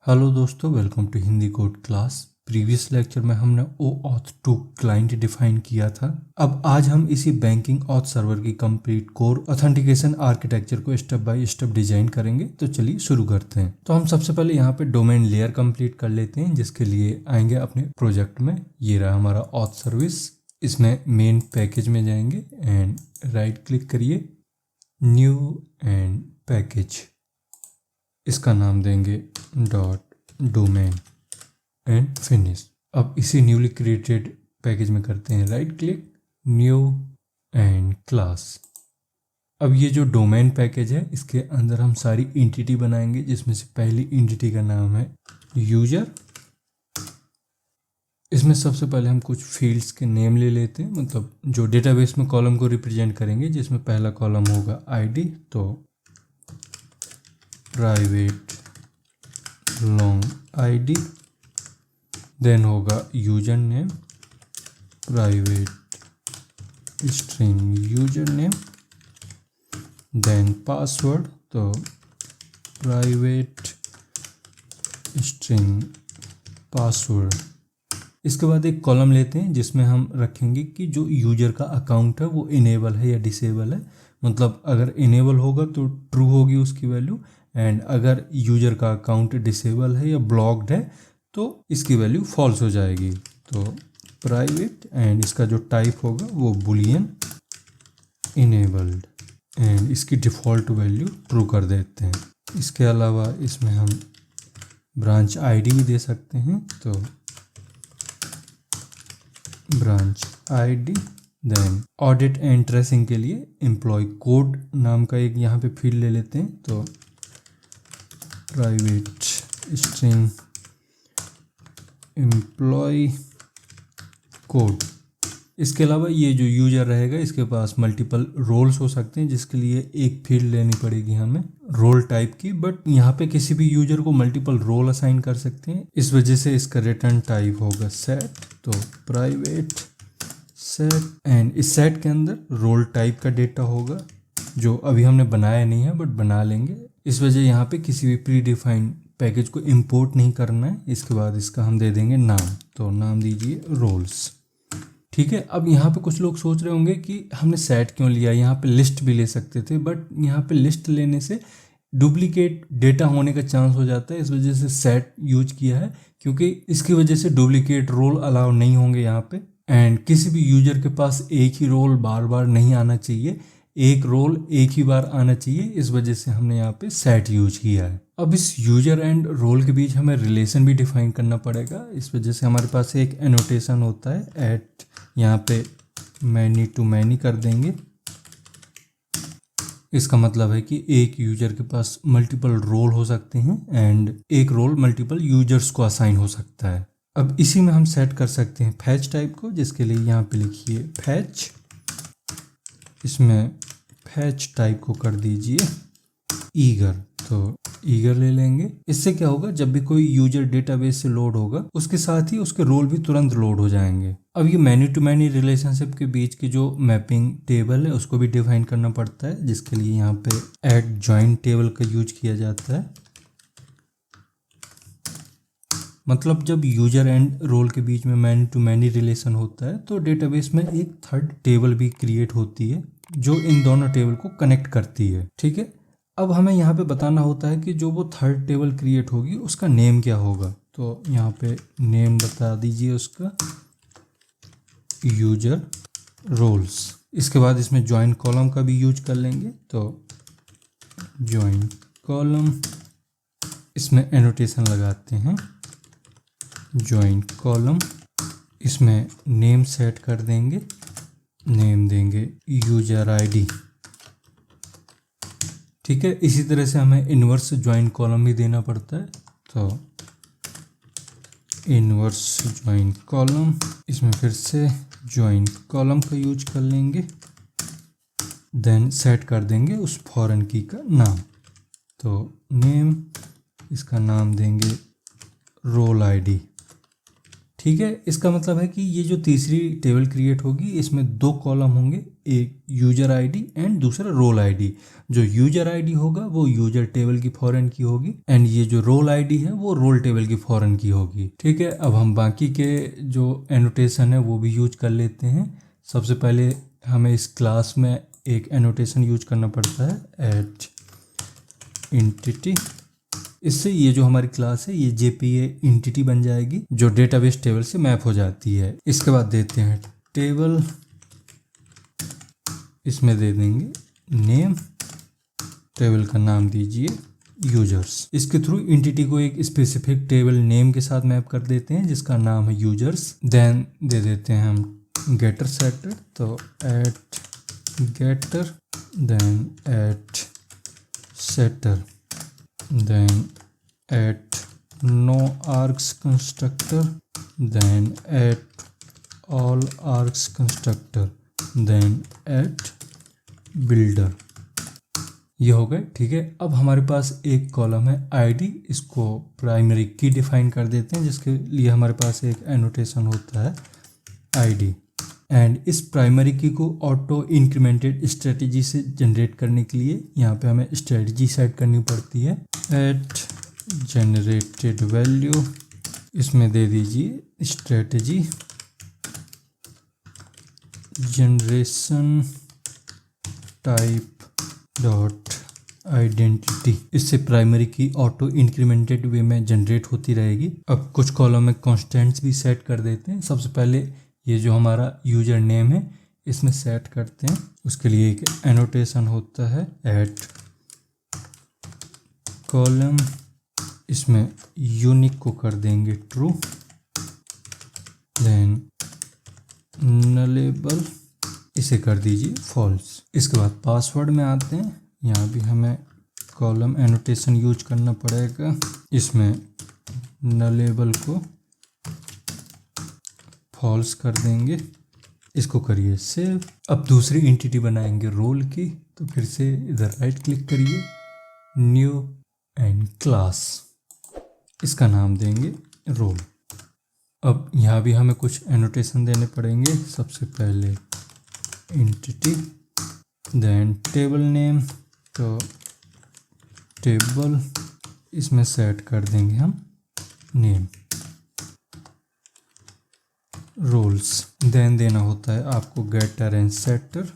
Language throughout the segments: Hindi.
हेलो दोस्तों, welcome to Hindi code class. Previous lecture में हमने OAuth 2 क्लाइंट डिफाइन किया था। अब आज हम इसी बैंकिंग ऑथ सर्वर की कंप्लीट कोर ऑथेंटिकेशन आर्किटेक्चर को स्टेप बाय स्टेप डिजाइन करेंगे। तो चलिए शुरू करते हैं। तो हम सबसे पहले यहाँ पे डोमेन लेयर कंप्लीट कर लेते हैं, जिसके लिए आएंगे अपने प्रोजेक्ट में। ये रहा हमारा ऑथ सर्विस। इसमें मेन पैकेज में जाएंगे एंड राइट क्लिक करिए, न्यू एंड पैकेज। इसका नाम देंगे डॉट डोमेन एंड फिनिश। अब इसी न्यूली क्रिएटेड पैकेज में करते हैं right click, new and class. अब ये जो डोमेन पैकेज है, इसके अंदर हम सारी एंटिटी बनाएंगे, जिसमें से पहली एंटिटी का नाम है यूजर। इसमें सबसे पहले हम कुछ फील्ड्स के नेम ले लेते हैं, मतलब जो डेटाबेस में कॉलम को रिप्रेजेंट करेंगे, जिसमें पहला कॉलम होगा आईडी, तो प्राइवेट लॉन्ग आईडी। देन होगा user name, private string user name. Then password, तो प्राइवेट स्ट्रिंग पासवर्ड। इसके बाद एक कॉलम लेते हैं, जिसमें हम रखेंगे कि जो यूजर का अकाउंट है वो इनेबल है या डिसेबल है। मतलब अगर इनेबल होगा तो ट्रू होगी उसकी वैल्यू, एंड अगर यूजर का अकाउंट डिसेबल है या ब्लॉक्ड है तो इसकी वैल्यू फॉल्स हो जाएगी। तो प्राइवेट, एंड इसका जो टाइप होगा वो बुलियन इनेबल्ड, एंड इसकी डिफ़ॉल्ट वैल्यू ट्रू कर देते हैं। इसके अलावा इसमें हम ब्रांच आईडी भी दे सकते हैं, तो branch ID. Then audit and tracing के लिए एम्प्लॉय कोड नाम का एक यहाँ पे फील्ड ले लेते हैं, तो प्राइवेट स्ट्रिंग एम्प्लॉय कोड। इसके अलावा ये जो यूजर रहेगा, इसके पास मल्टीपल रोल्स हो सकते हैं, जिसके लिए एक फील्ड लेनी पड़ेगी हमें रोल टाइप की। बट यहाँ पे किसी भी यूजर को मल्टीपल रोल असाइन कर सकते हैं, इस वजह से इसका रिटर्न टाइप होगा सेट। तो प्राइवेट सेट, एंड इस सेट के अंदर रोल टाइप का डेटा होगा, जो अभी हमने बनाया नहीं है बट बना लेंगे। इस वजह यहाँ पे किसी भी प्री डिफाइंड पैकेज को इंपोर्ट नहीं करना है। इसके बाद इसका हम दे देंगे नाम, तो नाम दीजिए रोल्स। ठीक है। अब यहाँ पे कुछ लोग सोच रहे होंगे कि हमने सेट क्यों लिया, यहाँ पे लिस्ट भी ले सकते थे, बट यहाँ पे लिस्ट लेने से डुप्लीकेट डेटा होने का चांस हो जाता है। इस वजह से सेट यूज किया है, क्योंकि इसकी वजह से डुप्लीकेट रोल अलाउ नहीं होंगे यहाँ पे। एंड किसी भी यूजर के पास एक ही रोल बार बार नहीं आना चाहिए, एक रोल एक ही बार आना चाहिए। इस वजह से हमने यहाँ पे सेट यूज किया है। अब इस यूजर एंड रोल के बीच हमें रिलेशन भी डिफाइन करना पड़ेगा। इस वजह से हमारे पास एक एनोटेशन होता है एट, यहाँ पे मैनी टू मैनी कर देंगे। इसका मतलब है कि एक यूजर के पास मल्टीपल रोल हो सकते हैं, एंड एक रोल मल्टीपल यूजर्स को असाइन हो सकता है। अब इसी में हम सेट कर सकते हैं फैच टाइप को, जिसके लिए यहाँ पे लिखिए फैच। इसमें फैच टाइप को कर दीजिए ईगर, तो ईगर ले लेंगे। इससे क्या होगा, जब भी कोई यूजर डेटाबेस से लोड होगा, उसके साथ ही उसके रोल भी तुरंत लोड हो जाएंगे। अब ये मैनी टू मैनी रिलेशनशिप के बीच की जो मैपिंग टेबल है, उसको भी डिफाइन करना पड़ता है, जिसके लिए यहाँ पे ऐड जॉइन टेबल का यूज किया जाता है। मतलब जब यूजर एंड रोल के बीच में मैनी टू मैनी रिलेशन होता है, तो डेटाबेस में एक थर्ड टेबल भी क्रिएट होती है, जो इन दोनों टेबल को कनेक्ट करती है। ठीक है। अब हमें यहाँ पे बताना होता है कि जो वो थर्ड टेबल क्रिएट होगी, उसका नेम क्या होगा। तो यहाँ पे नेम बता दीजिए उसका यूजर रोल्स। इसके बाद इसमें ज्वाइन कॉलम का भी यूज कर लेंगे, तो ज्वाइन कॉलम। इसमें एनोटेशन लगाते हैं ज्वाइन कॉलम। इसमें नेम सेट कर देंगे, नेम देंगे यूजर आईडी। ठीक है। इसी तरह से हमें इन्वर्स ज्वाइन कॉलम भी देना पड़ता है, तो इन्वर्स ज्वाइन कॉलम। इसमें फिर से ज्वाइन कॉलम का यूज कर लेंगे। देन सेट कर देंगे उस फॉरेन की का नाम, तो नेम, इसका नाम देंगे रोल आईडी। ठीक है, इसका मतलब है कि ये जो तीसरी टेबल क्रिएट होगी इसमें 2 कॉलम होंगे, एक यूजर आईडी एंड दूसरा रोल आईडी। जो यूजर आईडी होगा वो यूजर टेबल की फॉरेन की होगी एंड ये जो रोल आईडी है वो रोल टेबल की फॉरेन की होगी। ठीक है, अब हम बाकी के जो एनोटेशन है वो भी यूज कर लेते हैं। सबसे पहले हमें इस क्लास में एक एनोटेशन यूज करना पड़ता है, एट एंटिटी। इससे ये जो हमारी क्लास है ये जेपीए एंटिटी बन जाएगी जो डेटाबेस टेबल से मैप हो जाती है। इसके बाद देते हैं टेबल, इसमें दे देंगे नेम, टेबल का नाम दीजिए यूजर्स। इसके थ्रू एंटिटी को एक स्पेसिफिक टेबल नेम के साथ मैप कर देते हैं जिसका नाम है यूजर्स। देन दे देते हैं हम गेटर सेटर, तो at getter then at setter then at no args constructor then at all args constructor then at builder। ये हो गए। ठीक है, अब हमारे पास एक कॉलम है आईडी, इसको प्राइमरी की डिफाइन कर देते हैं जिसके लिए हमारे पास एक एनोटेशन होता है आईडी। एंड इस प्राइमरी की को ऑटो इंक्रीमेंटेड स्ट्रेटजी से जनरेट करने के लिए यहाँ पे हमें स्ट्रेटजी सेट करनी पड़ती है। एट जनरेटेड वैल्यू, इसमें दे दीजिए strategy generation type dot identity. इससे प्राइमरी की ऑटो इंक्रीमेंटेड वे में जनरेट होती रहेगी। अब कुछ कॉलम में कॉन्स्टेंट्स भी सेट कर देते हैं। सबसे पहले ये जो हमारा यूजर नेम है इसमें सेट करते हैं, उसके लिए एक एनोटेशन होता है एट कॉलम, इसमें यूनिक को कर देंगे ट्रू, देन नलेबल इसे कर दीजिए फॉल्स। इसके बाद पासवर्ड में आते हैं, यहाँ भी हमें कॉलम एनोटेशन यूज करना पड़ेगा, इसमें नलेबल को फॉल्स कर देंगे, इसको करिए सेव। अब दूसरी एंटिटी बनाएंगे रोल की, तो फिर से इधर राइट क्लिक करिए, न्यू एंड क्लास, इसका नाम देंगे रोल। अब यहाँ भी हमें कुछ एनोटेशन देने पड़ेंगे। सबसे पहले एंटिटी देन टेबल नेम, तो टेबल इसमें सेट कर देंगे हम नेम, रोल्स। देन देना होता है आपको getter and setter,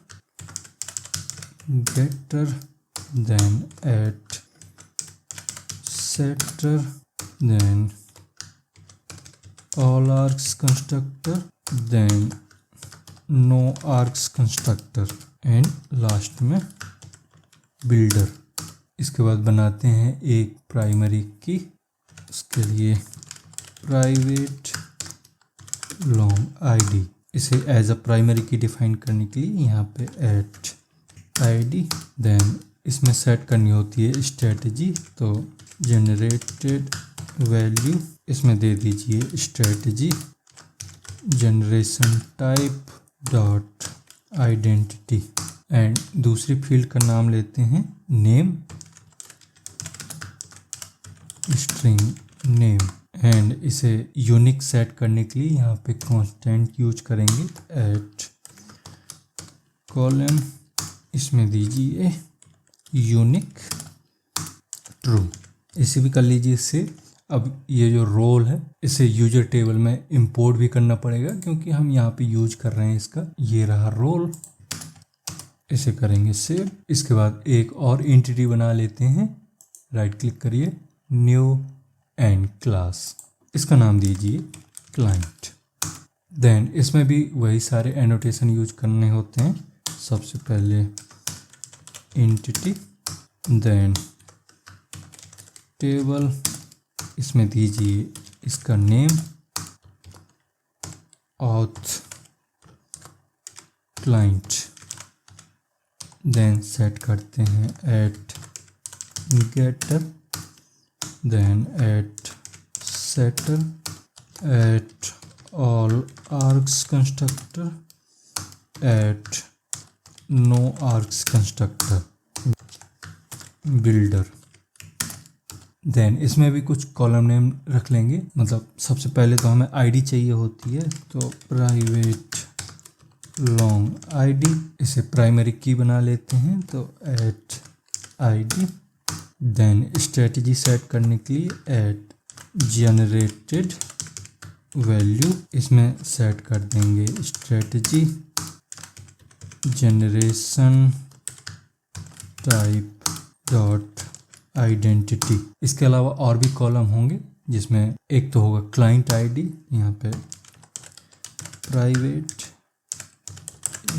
getter then at setter then all args constructor then no args constructor and last में बिल्डर। इसके बाद बनाते हैं एक प्राइमरी की, उसके लिए प्राइवेट लॉन्ग आईडी, इसे as a primary key define करने के लिए यहाँ पे एट आईडी, देन इसमें सेट करनी होती है स्ट्रेटजी, तो जनरेटेड वैल्यू इसमें दे दीजिए strategy generation type dot identity and दूसरी फील्ड का नाम लेते हैं नेम, स्ट्रिंग नेम एंड इसे यूनिक सेट करने के लिए यहाँ पे कांस्टेंट यूज करेंगे एट कॉलम, इसमें दीजिए यूनिक ट्रू, इसे भी कर लीजिए सेव। अब ये जो रोल है इसे यूजर टेबल में इंपोर्ट भी करना पड़ेगा क्योंकि हम यहाँ पे यूज कर रहे हैं इसका, ये रहा रोल, इसे करेंगे सेव। इसके बाद एक और एंटिटी बना लेते हैं, राइट क्लिक करिए न्यू एंड क्लास, इसका नाम दीजिए क्लाइंट। देन इसमें भी वही सारे एनोटेशन यूज करने होते हैं। सबसे पहले एंटिटी देन टेबल, इसमें दीजिए इसका name auth client, then set करते हैं at getter then at setter at all args constructor at no args constructor builder। Then इसमें भी कुछ कॉलम नेम रख लेंगे। मतलब सबसे पहले तो हमें आईडी चाहिए होती है, तो प्राइवेट लॉन्ग आईडी, इसे प्राइमरी की बना लेते हैं, तो at ID. Then strategy set करने के लिए एट जनरेटेड वैल्यू, इसमें सेट कर देंगे strategy generation type dot identity. इसके अलावा और भी कॉलम होंगे, जिसमें एक तो होगा क्लाइंट आईडी, यहाँ पे private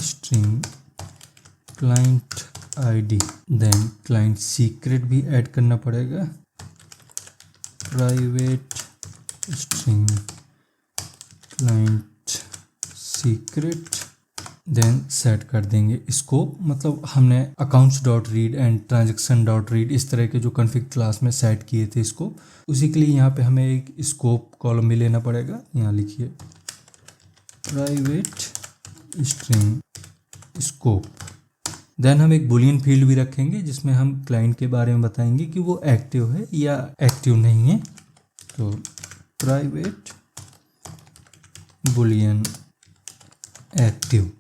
string client ID. Then client secret भी ऐड करना पड़ेगा, private string client secret. Then set कर देंगे स्कोप, मतलब हमने accounts dot read and transaction dot read इस तरह के जो कॉन्फ़िग क्लास में सेट किए थे स्कोप, उसी के लिए यहाँ पे हमें एक स्कोप कॉलम भी लेना पड़ेगा। यहाँ लिखिए प्राइवेट स्ट्रिंग स्कोप। देन हम एक बुलियन फील्ड भी रखेंगे, जिसमें हम क्लाइंट के बारे में बताएंगे कि वो एक्टिव है या एक्टिव नहीं है। तो प्राइवेट बुलियन एक्टिव,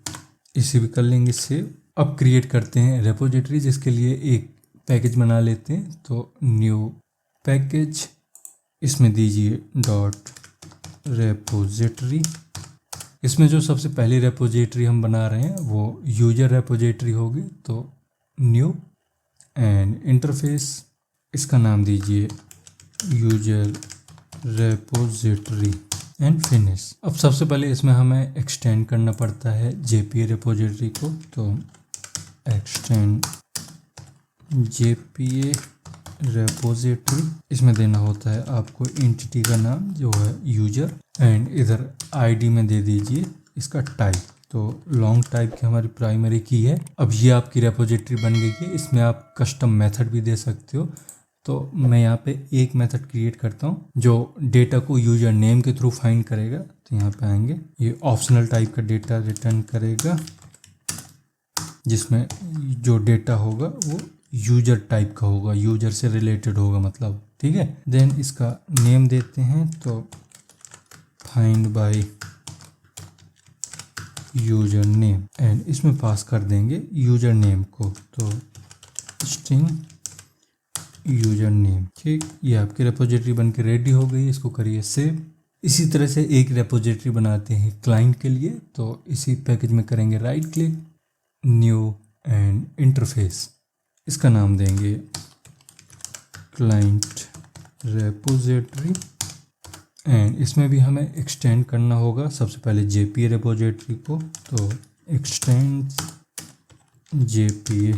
इसे भी कर लेंगे सेव। अब क्रिएट करते हैं रेपोजिटरी, जिसके लिए एक पैकेज बना लेते हैं। तो न्यू पैकेज, इसमें दीजिए डॉट रेपोजिटरी। इसमें जो सबसे पहली रेपोजिटरी हम बना रहे हैं वो यूजर रेपोजिटरी होगी। तो न्यू एंड इंटरफेस, इसका नाम दीजिए यूजर रेपोजिटरी एंड फिनिश। अब सबसे पहले इसमें हमें एक्सटेंड करना पड़ता है JPA रेपोजिटरी को। तो एक्सटेंड JPA रेपोजिटरी, इसमें देना होता है आपको एंटिटी का नाम जो है यूजर, एंड इधर आईडी में दे दीजिए इसका टाइप। तो लॉन्ग टाइप की हमारी प्राइमरी की है। अब ये आपकी रेपोजिटरी बन गई है। इसमें आप कस्टम मेथड भी दे सकते हो। तो मैं यहाँ पे एक मेथड क्रिएट करता हूँ जो डेटा को यूजर नेम के थ्रू फाइंड करेगा। तो यहाँ पे आएंगे, ये ऑप्शनल टाइप का डेटा रिटर्न करेगा, जिसमें जो डेटा होगा वो यूजर टाइप का होगा, यूजर से रिलेटेड होगा मतलब, ठीक है। देन इसका नेम देते हैं, तो find by user name, and इसमें पास कर देंगे यूजर नेम को। तो स्ट्रिंग यूजर नेम, ठीक। ये आपकी रेपोजिटरी बन के रेडी हो गई, इसको करिए सेव। इसी तरह से एक रेपोजिटरी बनाते हैं क्लाइंट के लिए। तो इसी पैकेज में करेंगे right click, new and interface, इसका नाम देंगे क्लाइंट रेपोजिटरी, एंड इसमें भी हमें एक्सटेंड करना होगा सबसे पहले JPA रेपोजिटरी को। तो एक्सटेंड JPA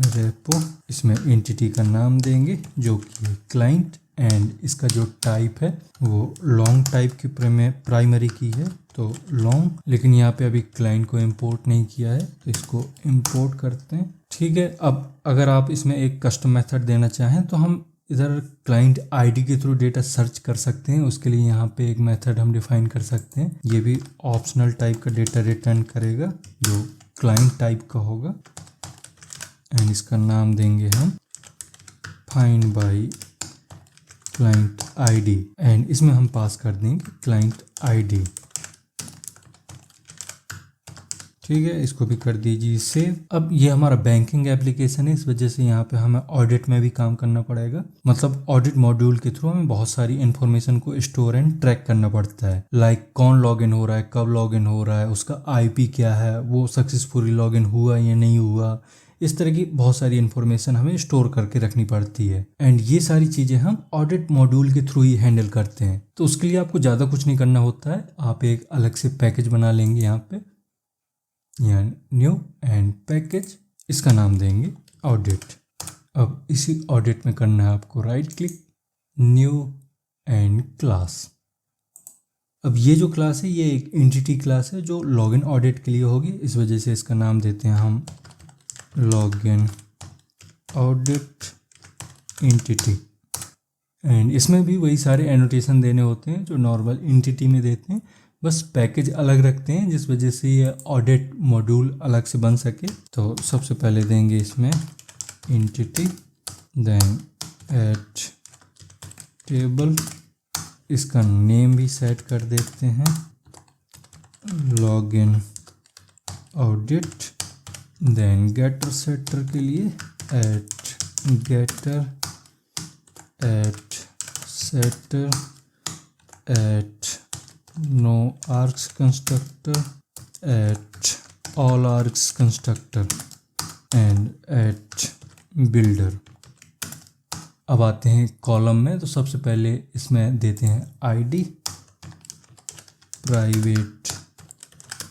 रेपो, इसमें एंटिटी का नाम देंगे जो कि क्लाइंट, एंड इसका जो टाइप है वो लॉन्ग टाइप की प्राइमरी की है। तो लॉन्ग, लेकिन यहाँ पे अभी क्लाइंट को इंपोर्ट नहीं किया है, तो इसको इंपोर्ट करते हैं, ठीक है। अब अगर आप इसमें एक कस्टम मेथड देना चाहें तो हम इधर क्लाइंट आईडी के थ्रू डेटा सर्च कर सकते हैं। उसके लिए यहाँ पे एक मेथड हम डिफाइन कर सकते हैं। ये भी ऑप्शनल टाइप का डेटा रिटर्न करेगा जो क्लाइंट टाइप का होगा, एंड इसका नाम देंगे हम find by client ID, and इसमें हम पास कर देंगे क्लाइंट आईडी, ठीक है। इसको भी कर दीजिए सेव। अब ये हमारा बैंकिंग एप्लीकेशन है, इस वजह से यहाँ पे हमें ऑडिट में भी काम करना पड़ेगा। मतलब ऑडिट मॉड्यूल के थ्रू हमें बहुत सारी इन्फॉर्मेशन को स्टोर एंड ट्रैक करना पड़ता है। लाइक कौन लॉगिन हो रहा है, कब लॉगिन हो रहा है, उसका IP क्या है, वो सक्सेसफुली लॉगिन हुआ या नहीं हुआ, इस तरह की बहुत सारी इन्फॉर्मेशन हमें स्टोर करके रखनी पड़ती है। एंड ये सारी चीज़ें हम ऑडिट मॉड्यूल के थ्रू ही हैंडल करते हैं। तो उसके लिए आपको ज़्यादा कुछ नहीं करना होता है। आप एक अलग से पैकेज बना लेंगे यहाँ पे, यहाँ न्यू एंड पैकेज, इसका नाम देंगे ऑडिट। अब इसी ऑडिट में करना है आपको right click, new and class. अब ये जो क्लास है ये एक एंटिटी क्लास है जो लॉगिन ऑडिट के लिए होगी, इस वजह से इसका नाम देते हैं हम लॉगिन ऑडिट एंटिटी। एंड इसमें भी वही सारे एनोटेशन देने होते हैं जो नॉर्मल एंटिटी में देते हैं, बस पैकेज अलग रखते हैं, जिस वजह से ये ऑडिट मॉड्यूल अलग से बन सके। तो सबसे पहले देंगे इसमें एंटिटी, देन एट टेबल, इसका नेम भी सेट कर देते हैं, login audit. Then getter setter के लिए @getter @setter @no args constructor @all args constructor and @builder। अब आते हैं कॉलम में, तो सबसे पहले इसमें देते हैं आईडी, प्राइवेट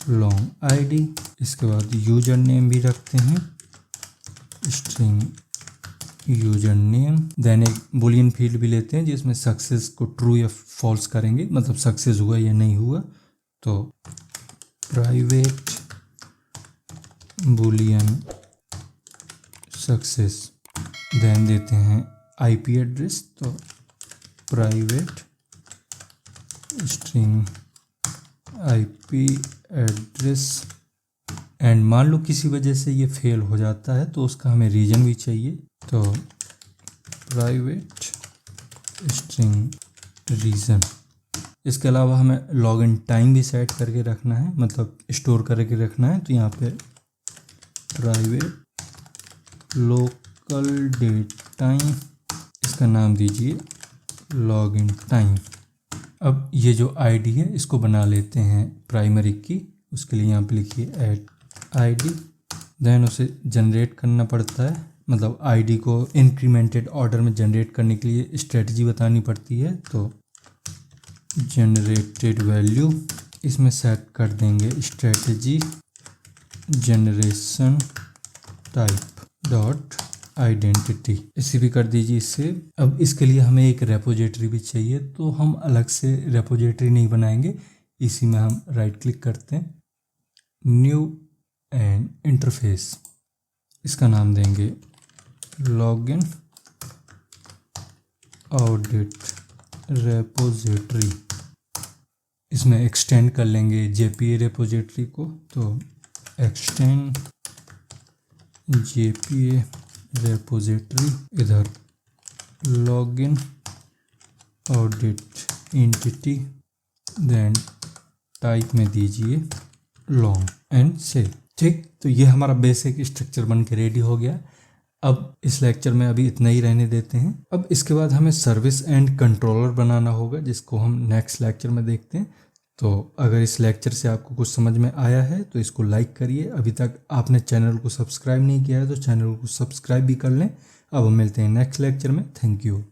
लॉन्ग आईडी। इसके बाद यूजर नेम भी रखते हैं, स्ट्रिंग यूजर नेम। देन एक बुलियन फील्ड भी लेते हैं जिसमें सक्सेस को ट्रू या फॉल्स करेंगे, मतलब सक्सेस हुआ या नहीं हुआ। तो प्राइवेट बुलियन सक्सेस। देन देते हैं आईपी एड्रेस, तो private string IP address. And मान लो किसी वजह से ये फेल हो जाता है तो उसका हमें रीजन भी चाहिए, तो प्राइवेट स्ट्रिंग रीजन। इसके अलावा हमें लॉगिन टाइम भी सेट करके रखना है, मतलब स्टोर करके रखना है। तो यहाँ पे प्राइवेट लोकल डेट टाइम, इसका नाम दीजिए लॉगिन टाइम। अब ये जो आईडी है इसको बना लेते हैं प्राइमरी की, उसके लिए यहाँ पे लिखिए @id। देन उसे जनरेट करना पड़ता है, मतलब आईडी को इंक्रीमेंटेड ऑर्डर में जनरेट करने के लिए स्ट्रेटजी बतानी पड़ती है। तो जनरेटेड वैल्यू, इसमें सेट कर देंगे strategy generation type dot identity, इसे भी कर दीजिए इससे। अब इसके लिए हमें एक रेपोजिटरी भी चाहिए, तो हम अलग से रेपोजिटरी नहीं बनाएंगे, इसी में हम राइट क्लिक करते हैं, न्यू एंड इंटरफेस। इसका नाम देंगे लॉगिन ऑडिट रेपोजिटरी। इसमें एक्सटेंड कर लेंगे जेपीए रेपोजिटरी को, तो एक्सटेंड जेपीए रेपोजिटरी, इधर login audit entity, then type में दीजिए लॉन्ग एंड सेव। ठीक, तो ये हमारा बेसिक स्ट्रक्चर बन के रेडी हो गया। अब इस लेक्चर में अभी इतना ही रहने देते हैं। अब इसके बाद हमें सर्विस एंड कंट्रोलर बनाना होगा, जिसको हम नेक्स्ट लेक्चर में देखते हैं। तो अगर इस लेक्चर से आपको कुछ समझ में आया है तो इसको लाइक करिए। अभी तक आपने चैनल को सब्सक्राइब नहीं किया है तो चैनल को सब्सक्राइब भी कर लें। अब हम मिलते हैं नेक्स्ट लेक्चर में। Thank you.